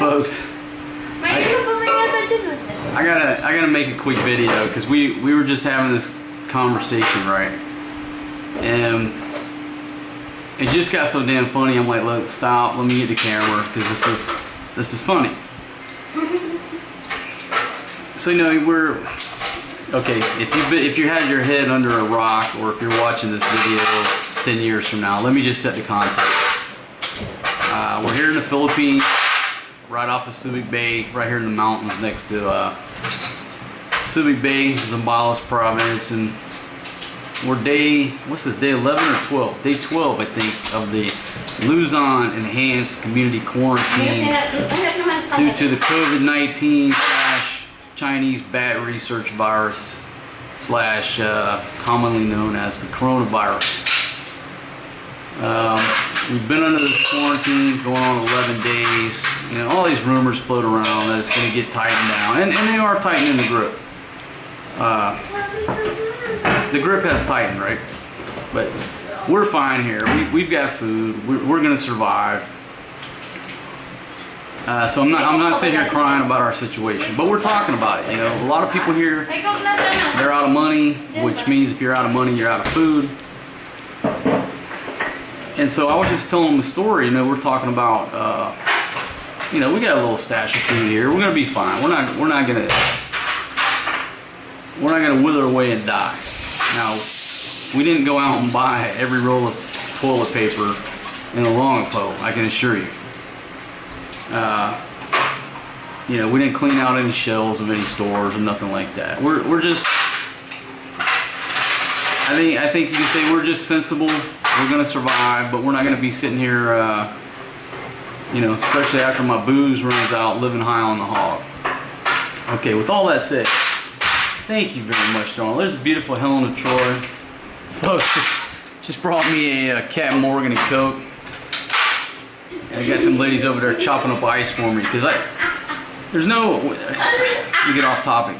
folks, I gotta make a quick video because we were just having this conversation, right? And it just got so damn funny. I'm like, look, stop. Let me get the camera because this is funny. So you know we're okay. If you had your head under a rock, or if you're watching this video 10 years from now, let me just set the context. We're here in the Philippines, right off of Subic Bay, right here in the mountains next to Subic Bay, Zambales province, and we're day 11 or 12? Day 12, I think, of the Luzon Enhanced Community Quarantine due to the COVID-19 / Chinese bat research virus / commonly known as the coronavirus. We've been under this quarantine going on 11 days. You know, all these rumors float around that it's going to get tightened down, and they are tightening the grip. The grip has tightened, right? But we're fine here. We've got food. We're going to survive. So I'm not sitting here crying about our situation, but we're talking about it. You know, a lot of people here, they're out of money, which means if you're out of money, you're out of food. And so I was just telling them the story. You know, we're talking about, you know, we got a little stash of food here. We're gonna be fine. We're not gonna wither away and die. Now, we didn't go out and buy every roll of toilet paper in a long pole, I can assure you. You know, we didn't clean out any shelves of any stores or nothing like that. We're just, I think you can say we're just sensible. We're gonna survive, but we're not gonna be sitting here, you know, especially after my booze runs out, living high on the hog. Okay, with all that said, thank you very much, John. There's a beautiful Helen of Troy. Folks, just brought me a Captain Morgan and Coke. And I got them ladies over there chopping up ice for me because let me get off topic.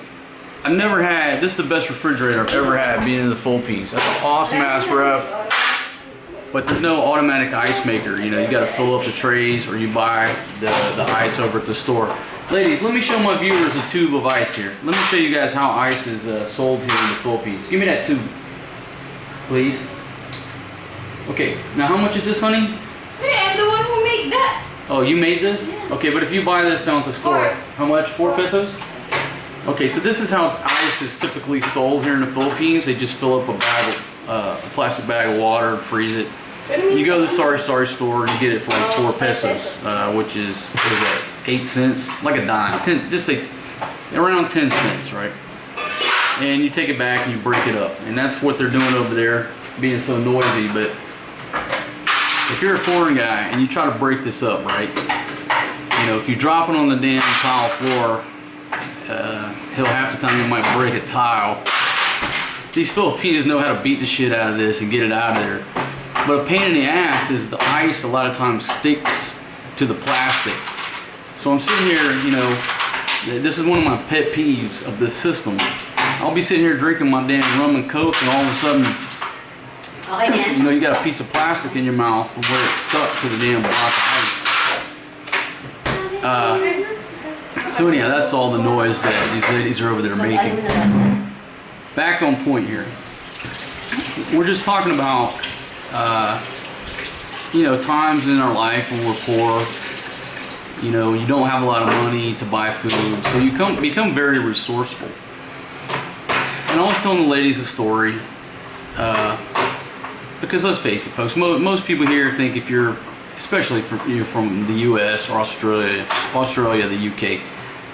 I've never had, this is the best refrigerator I've ever had being in the Philippines. That's an awesome ass ref. But there's no automatic ice maker. You know, you gotta fill up the trays or you buy the ice over at the store. Ladies, let me show my viewers a tube of ice here. Let me show you guys how ice is sold here in the Philippines. Give me that tube, please. Okay, now how much is this, honey? Hey, I'm the one who made that. Oh, you made this? Yeah. Okay, but if you buy this down at the store, how much? 4 pesos? Okay, so this is how ice is typically sold here in the Philippines. They just fill up a plastic bag of water and freeze it. You go to the sorry store and you get it for like 4 pesos, which is, what is that, 8 cents? Like a dime, 10, just say around 10 cents, right? And you take it back and you break it up. And that's what they're doing over there, being so noisy. But if you're a foreign guy and you try to break this up, right? You know, if you drop it on the damn tile floor, he'll half the time you might break a tile. These Filipinos know how to beat the shit out of this and get it out of there. But a pain in the ass is the ice a lot of times sticks to the plastic. So I'm sitting here, you know, this is one of my pet peeves of this system. I'll be sitting here drinking my damn rum and coke and all of a sudden, you know, you got a piece of plastic in your mouth from where it's stuck to the damn block of ice. So anyhow, that's all the noise that these ladies are over there making. Back on point here. We're just talking about you know, times in our life when we're poor. You know, you don't have a lot of money to buy food, so you become very resourceful. And I was telling the ladies a story, because let's face it, folks, most people here think if you're, especially you're from the U.S. or Australia, the UK,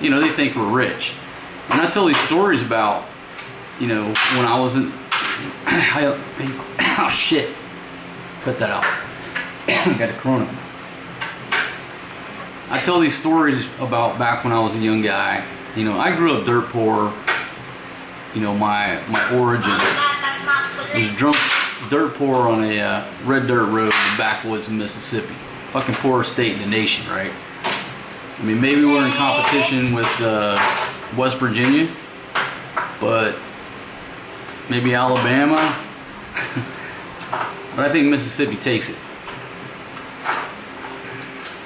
you know, they think we're rich. And I tell these stories about, you know, when I was in, oh shit. Cut that out. Got a corona. I tell these stories about back when I was a young guy. You know, I grew up dirt poor. You know, my origins was dirt poor on a red dirt road in the backwoods of Mississippi. Fucking poorest state in the nation, right? I mean, maybe we're in competition with West Virginia, but maybe Alabama. But I think Mississippi takes it.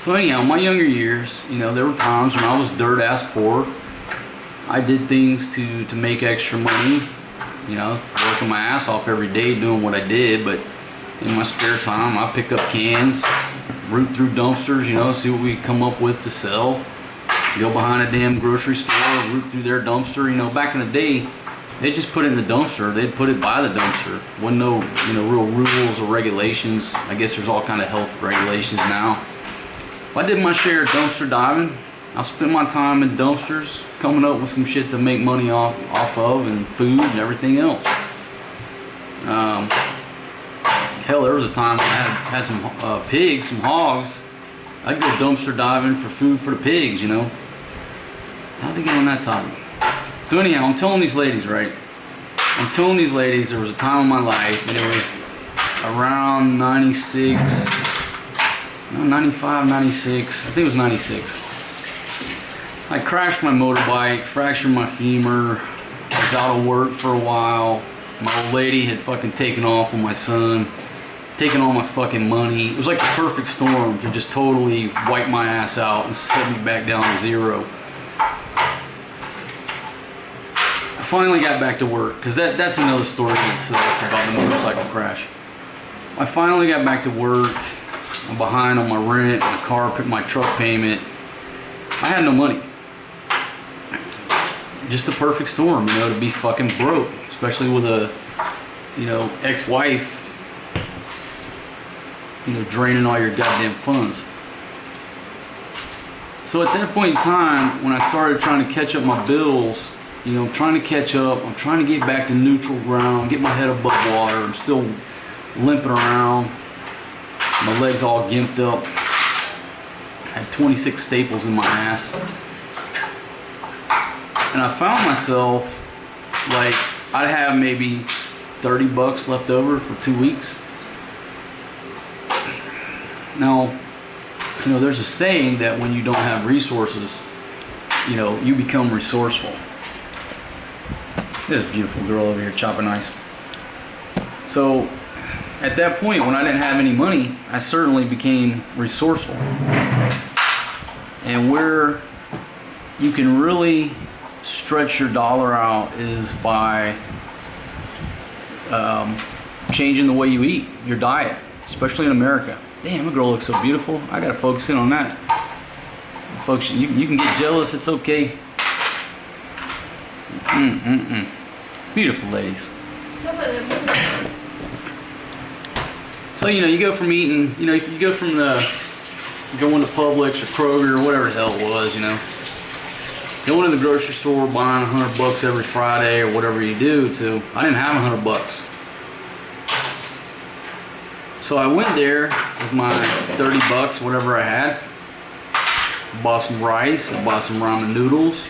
So anyhow, in my younger years, you know, there were times when I was dirt ass poor. I did things to make extra money, you know, working my ass off every day doing what I did, but in my spare time I pick up cans, root through dumpsters, you know, see what we come up with to sell. Go behind a damn grocery store, root through their dumpster. You know, back in the day, they just put it in the dumpster. They'd put it by the dumpster. Wasn't no, you know, real rules or regulations. I guess there's all kind of health regulations now. I did my share of dumpster diving. I spent my time in dumpsters, coming up with some shit to make money off of, and food and everything else. Hell, there was a time when I had some pigs, some hogs. I'd go dumpster diving for food for the pigs, you know. How'd they get on that topic? So anyhow, I'm telling these ladies, right? I'm telling these ladies there was a time in my life, and it was around 96, no, 95, 96, I think it was 96. I crashed my motorbike, fractured my femur, I was out of work for a while. My old lady had fucking taken off with my son, taking all my fucking money. It was like the perfect storm to just totally wipe my ass out and set me back down to zero. I finally got back to work, because that's another story in itself about the motorcycle crash. I finally got back to work. I'm behind on my rent, my truck payment. I had no money. Just the perfect storm, you know, to be fucking broke, especially with a, you know, ex-wife, you know, draining all your goddamn funds. So at that point in time, when I started trying to catch up my bills, you know, I'm trying to catch up, I'm trying to get back to neutral ground, get my head above water. I'm still limping around, my legs all gimped up. I had 26 staples in my ass. And I found myself, like, I'd have maybe 30 bucks left over for 2 weeks. Now, you know, there's a saying that when you don't have resources, you know, you become resourceful. This beautiful girl over here chopping ice. So, at that point, when I didn't have any money, I certainly became resourceful. And where you can really stretch your dollar out is by changing the way you eat, your diet, especially in America. Damn, my girl looks so beautiful. I gotta focus in on that. Folks, you can get jealous, it's okay. Beautiful ladies. So, you know, you go from eating, you know, if you go from going to Publix or Kroger or whatever the hell it was, you know, going to the grocery store, buying $100 every Friday or whatever you do, to I didn't have $100. So I went there with my 30 bucks, whatever I had. I bought some rice, I bought some ramen noodles.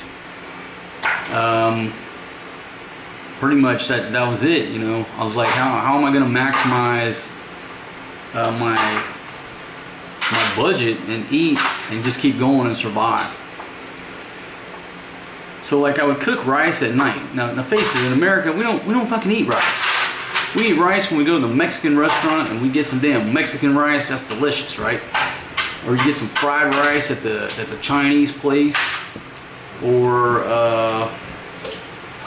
Pretty much that was it, you know. I was like, how am I gonna maximize my budget and eat and just keep going and survive? So like I would cook rice at night. Now face it, in America we don't fucking eat rice. We eat rice when we go to the Mexican restaurant and we get some damn Mexican rice. That's delicious, right? Or you get some fried rice at the Chinese place, or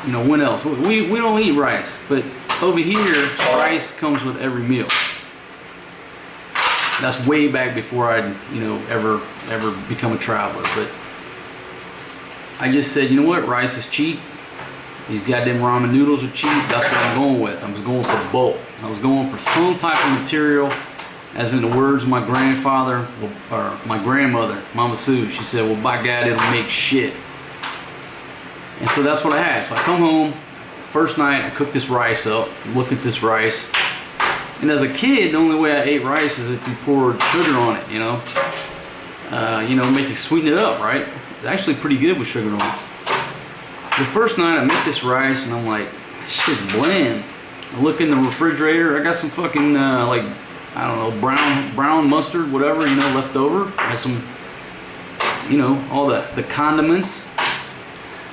you know, when else? We don't eat rice, but over here rice comes with every meal. That's way back before I'd, you know, ever become a traveler. But I just said, you know what, rice is cheap. These goddamn ramen noodles are cheap. That's what I'm going with. I was going for bulk. I was going for some type of material, as in the words of my grandfather, or my grandmother, Mama Sue. She said, well, by God, it'll make shit. And so that's what I had. So I come home, first night, I cook this rice up, look at this rice. And as a kid, the only way I ate rice is if you poured sugar on it, you know. You know, make it sweeten it up, right? It's actually pretty good with sugar on it. The first night I make this rice and I'm like, this shit's bland. I look in the refrigerator, I got some fucking like, I don't know, brown mustard, whatever, you know, left over. I had some, you know, all the condiments.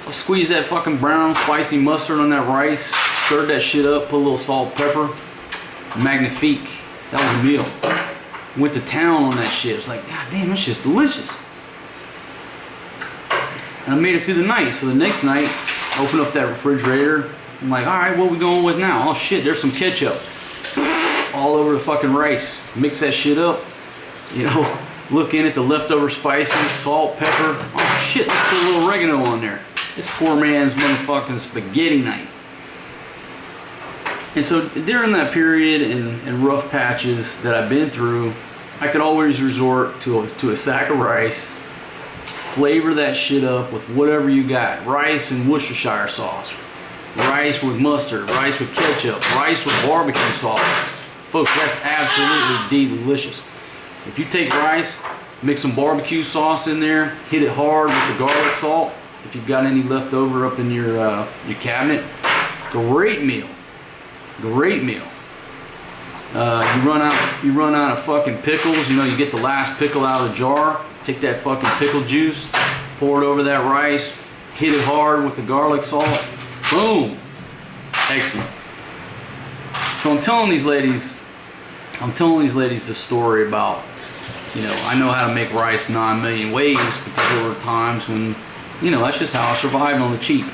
I'll squeeze that fucking brown spicy mustard on that rice, stir that shit up, put a little salt, pepper. Magnifique. That was a meal. Went to town on that shit. It's like, God damn, that's just delicious. And I made it through the night. So the next night, I opened up that refrigerator. I'm like, all right, what we going with now? Oh shit, there's some ketchup all over the fucking rice. Mix that shit up. You know, look in at the leftover spices, salt, pepper. Oh shit, let's put a little oregano on there. It's poor man's motherfucking spaghetti night. And so during that period and rough patches that I've been through, I could always resort to a sack of rice, flavor that shit up with whatever you got. Rice and Worcestershire sauce, rice with mustard, rice with ketchup, rice with barbecue sauce. Folks, that's absolutely delicious. If you take rice, mix some barbecue sauce in there, hit it hard with the garlic salt. If you've got any left over up in your cabinet, great meal. Great meal. You run out of fucking pickles. You know, you get the last pickle out of the jar. Take that fucking pickle juice, pour it over that rice, hit it hard with the garlic salt. Boom. Excellent. So I'm telling these ladies this story about, you know, I know how to make rice 9 million ways because there were times when, you know, that's just how I survived on the cheap.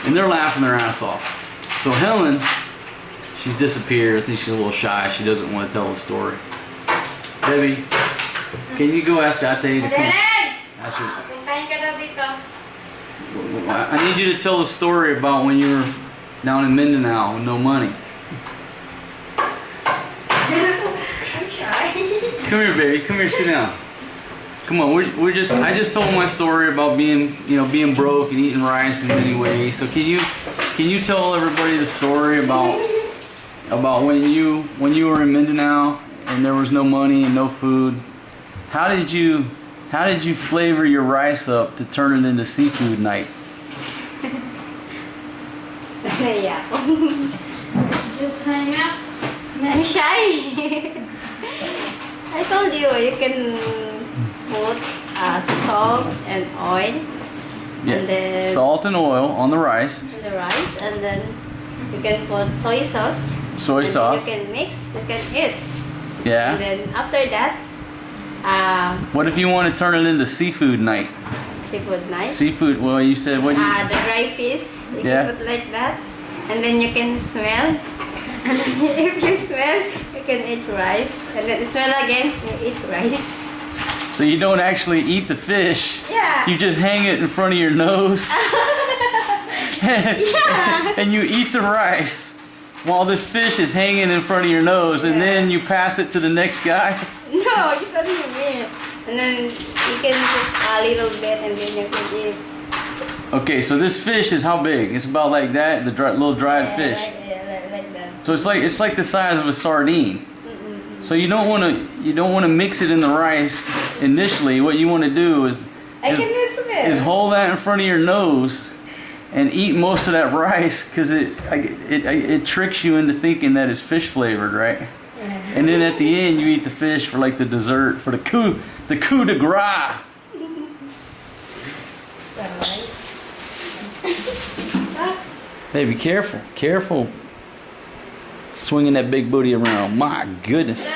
And they're laughing their ass off. So Helen, she's disappeared. I think she's a little shy. She doesn't want to tell the story. Debbie, can you go ask Ate to come? Ask her. I need you to tell the story about when you were down in Mindanao with no money. I'm shy. Come here, baby. Come here. Sit down. Come on. I just told my story about being broke and eating rice in many ways. So can you tell everybody the story about when you were in Mindanao and there was no money and no food? How did you flavor your rice up to turn it into seafood night? Yeah. Just hang up. I'm shy. I told you can put salt and oil. Yeah. And then Salt and oil on the rice. And then you can put soy sauce. Soy sauce. You can mix. You can eat. Yeah. And then after that, what if you want to turn it into seafood night? seafood night. Seafood. Well, you said what? The dry fish. You can put like that, and then you can smell. And then if you smell, you can eat rice. And then smell again, you eat rice. So you don't actually eat the fish. Yeah. You just hang it in front of your nose. Yeah. And you eat the rice while this fish is hanging in front of your nose, and then you pass it to the next guy. No, you can't eat it. And then you can put a little bit, and then you can eat. Okay, so this fish is how big? It's about like that, the little dried fish. Like that. So it's like the size of a sardine. So you don't want to mix it in the rice initially. What you want to do is hold that in front of your nose and eat most of that rice, because it tricks you into thinking that it's fish flavored, right? Yeah. And then at the end you eat the fish for like the dessert, for the coup de grace. Hey, be careful. Swinging that big booty around. My goodness.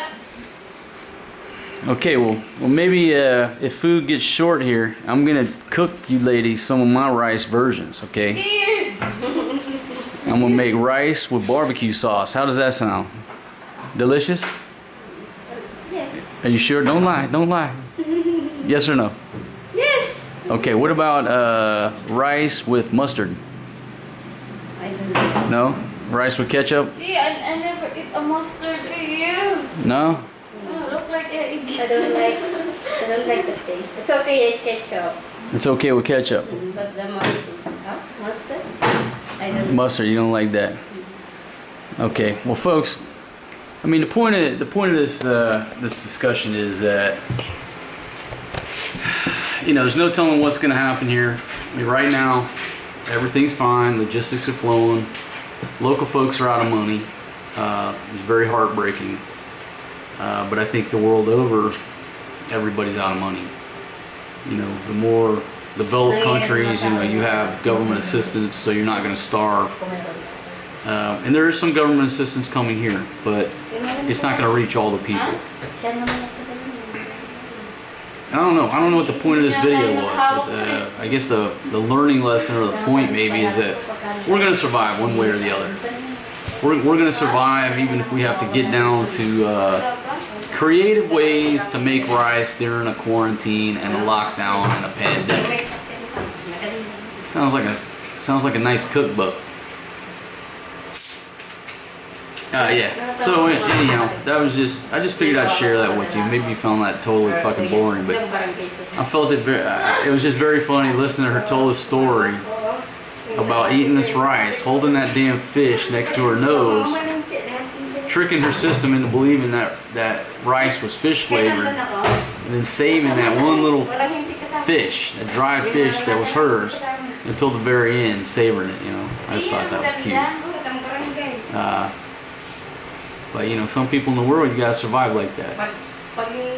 Okay, well maybe if food gets short here, I'm gonna cook you ladies some of my rice versions. Okay. I'm gonna make rice with barbecue sauce. How does that sound? Delicious? Yeah. Are you sure? Don't lie. Yes or no? Yes. Okay. What about rice with mustard? I don't know. No. Rice with ketchup? I never eat a mustard. You? No. Look like I don't like the taste. It's okay with ketchup. It's okay with ketchup. But the mustard? I don't. Mustard, you don't like that. Okay. Well, folks, I mean the point of this this discussion is that, you know, there's no telling what's going to happen here. I mean, right now, everything's fine. Logistics are flowing. Local folks are out of money. It's very heartbreaking. But I think the world over, everybody's out of money. You know, the more developed countries, you know, you have government assistance, so you're not going to starve. And there is some government assistance coming here, but it's not gonna reach all the people. I don't know what the point of this video was. I guess the learning lesson or the point maybe is that we're gonna survive one way or the other. We're gonna survive even if we have to get down to creative ways to make rice during a quarantine and a lockdown and a pandemic. Sounds like a nice cookbook. Yeah. So anyhow, I just figured I'd share that with you. Maybe you found that totally fucking boring, but I felt it was just very funny listening to her tell the story about eating this rice, holding that damn fish next to her nose, tricking her system into believing that rice was fish flavored, and then saving that one little fish, that dried fish that was hers, until the very end, savoring it. You know, I just thought that was cute. But you know, some people in the world, you gotta survive like that.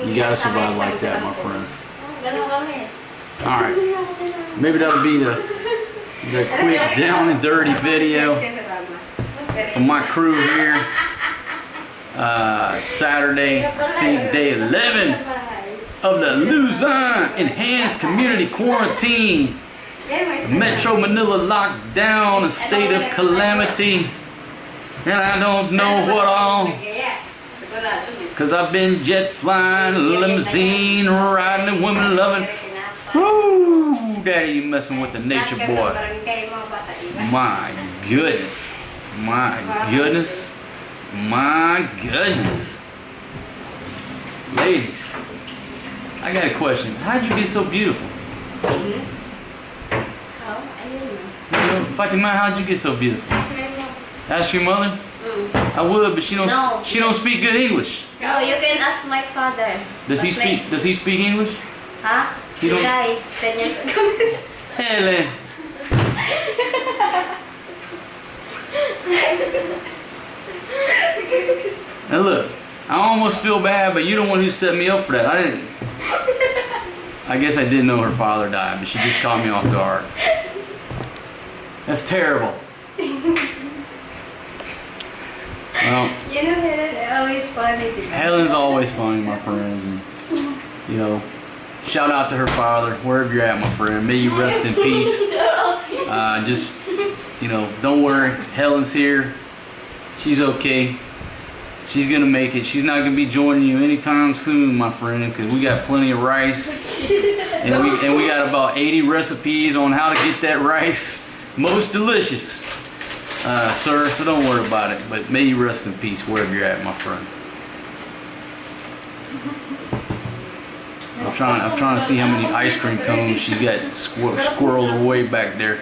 You gotta survive like that, my friends. All right, maybe that'll be the quick down and dirty video from my crew here. It's Saturday, I think day 11 of the Luzon Enhanced Community Quarantine. The Metro Manila locked down, a state of calamity. And I don't know what all, cause I've been jet flying, limousine riding, and women loving. Woo! Daddy, you messing with the nature boy. My goodness. My goodness. My goodness. Ladies, I got a question. How'd you get so beautiful? Fatima, how'd you get so beautiful? Ask your mother? I would, but she don't speak good English. No, you can ask my father. Does he speak English? Huh? He died 10 years ago. Hele. Now look, I almost feel bad, but you're the one who set me up for that. I guess I didn't know her father died, but she just caught me off guard. That's terrible. Well, you know, Helen's always funny. Helen's always funny, my friends. And, you know, shout out to her father, wherever you're at, my friend. May you rest in peace. Just, you know, don't worry. Helen's here. She's okay. She's gonna make it. She's not gonna be joining you anytime soon, my friend, because we got plenty of rice, and we got about 80 recipes on how to get that rice most delicious. Sir, so don't worry about it, but may you rest in peace wherever you're at, my friend. I'm trying to see how many ice cream cones she's got squirreled away back there.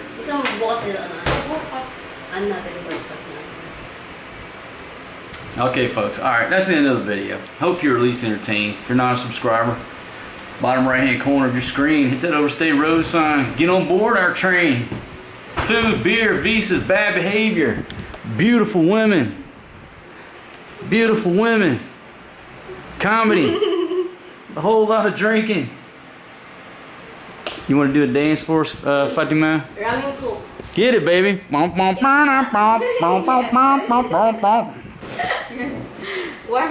Okay, folks. All right, that's the end of the video. Hope you're at least entertained. If you're not a subscriber, bottom right-hand corner of your screen, hit that Overstay Road sign. Get on board our train. Food, beer, visas, bad behavior, beautiful women, comedy, a whole lot of drinking. You want to do a dance for us, Fatima? Get it, baby. Warm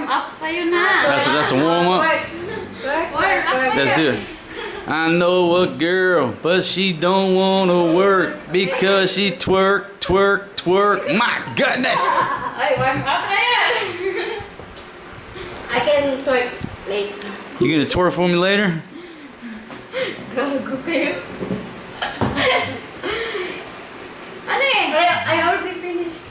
up pa yun na. That's a warm up. Let's do it. I know a girl, but she don't wanna work because she twerk. My goodness! Ay, warm up na yan. I can twerk later. You gonna twerk for me later? Gago kayo. Ano eh? I already finished.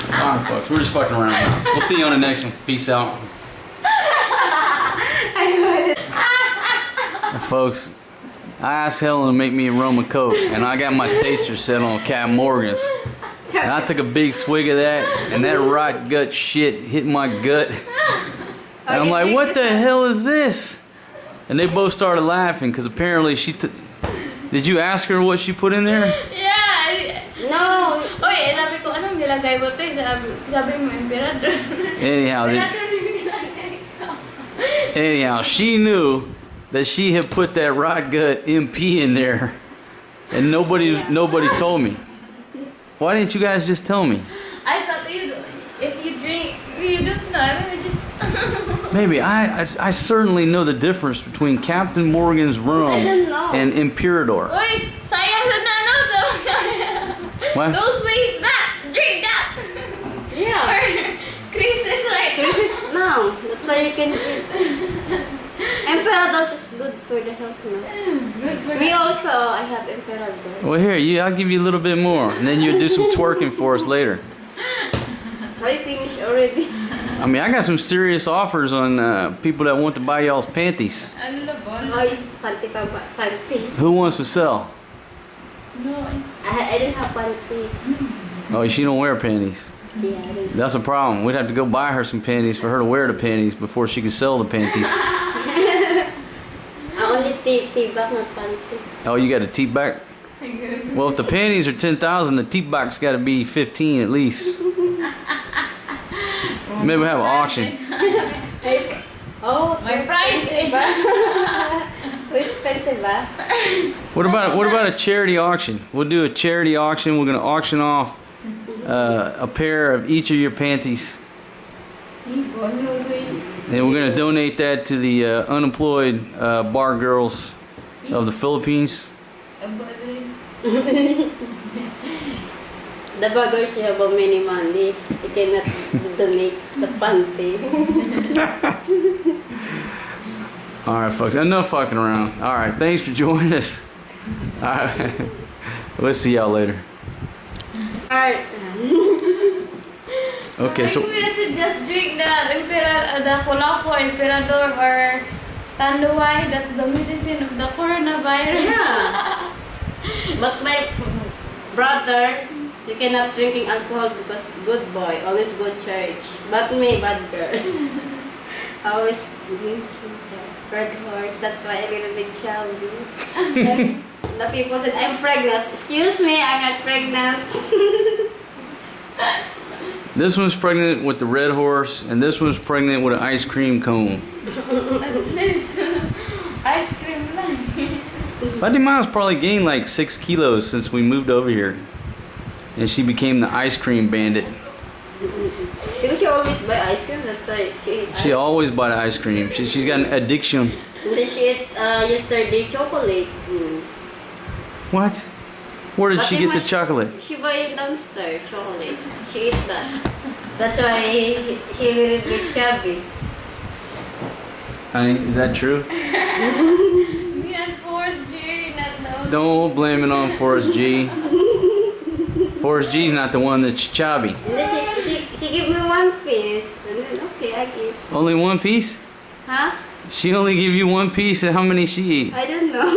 Alright, folks, we're just fucking around now. We'll see you on the next one. Peace out. Folks, I asked Helen to make me a rum and coke, and I got my taster set on Captain Morgan's. And I took a big swig of that, and that rot gut shit hit my gut. And I'm like, what the hell is this? And they both started laughing, because apparently she did you ask her what she put in there? Yeah. No. Oy, sabi ko, anong nilagay mo ito? Sabi mo, emperador. Anyhow, she knew that she had put that rot gut MP in there, and nobody told me. Why didn't you guys just tell me? I thought if you drink Maybe I certainly know the difference between Captain Morgan's rum I don't know. and Imperador. Uy, sayang sa nano to. What? Those waste that. Drink that. Yeah. Or Chris is right. This is now. That's why you can drink that. Emperador is good for the health now. Good for Me also, I have Emperador. Well, here, I'll give you a little bit more, and then you'll do some twerking for us later. I finished already. I mean, I got some serious offers on people that want to buy y'all's panties. Ano na ba? Oh, it's panty pa ba? Panty. Who wants to sell? No. I didn't have panty. Oh, she don't wear panties. Yeah, I didn't. That's a problem. We'd have to go buy her some panties for her to wear the panties before she could sell the panties. Only tea bag, not panty. Oh, you got a teat back? Well, if the panties are 10,000, the teat back's got to be 15 at least. Maybe we'll have an auction. Oh, My price. Too expensive, ba? What about a charity auction? We'll do a charity auction. We're gonna auction off a pair of each of your panties, and we're gonna donate that to the unemployed bar girls of the Philippines. The baggers, you have many money. You cannot donate the panty. All right, folks. Enough fucking around. All right. Thanks for joining us. All right. We'll see y'all later. Alright. Okay, so I suggest drink the Kulafo Emperador or Tanduay. That's the medicine of the coronavirus. Yeah. But my brother, you cannot drinking alcohol because good boy, always go church. But me, bad girl. Always drinking red horse. That's why I little bit chubby. And the people said I'm pregnant. Excuse me, I'm not pregnant. this one's pregnant with the red horse, and this one's pregnant with an ice cream cone. This ice cream lang. Fatima's probably gained like 6 kilos since we moved over here, and she became the ice cream bandit. Because she always buy ice cream, that's why she eat She always buy the ice cream. She's got an addiction. And then she ate yesterday chocolate. What? Where did But she then get the when chocolate? She buy downstairs chocolate. She ate that. That's why she a little bit chubby. Honey, is that true? Me and Forrest G, not know. Don't blame it on Forrest G. Forrest G's not the one that's chubby. And then she give me one piece. And then, okay, I eat. Only one piece? Huh? She only give you one piece, and how many she eat? I don't know.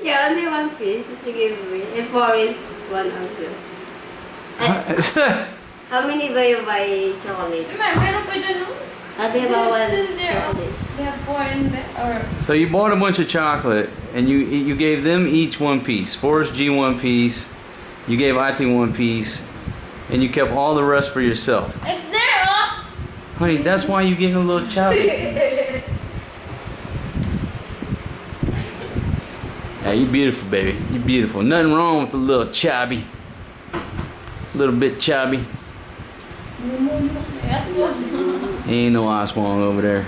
Yeah, only one piece she give me. And Forrest, one also. And how many ba you buy chocolate? Meron pa dyan, no? They have one Still there. chocolate. They have 4 in there. Or So you bought a bunch of chocolate, and you gave them each one piece. Forrest G one piece. You gave Ati one piece, and you kept all the rest for yourself. it's there, oh! Honey, that's why you getting a little chubby. Yeah, you beautiful, baby. You beautiful. Nothing wrong with a little chubby. A little bit chubby. Yes, one. Ain't no Oswald over there.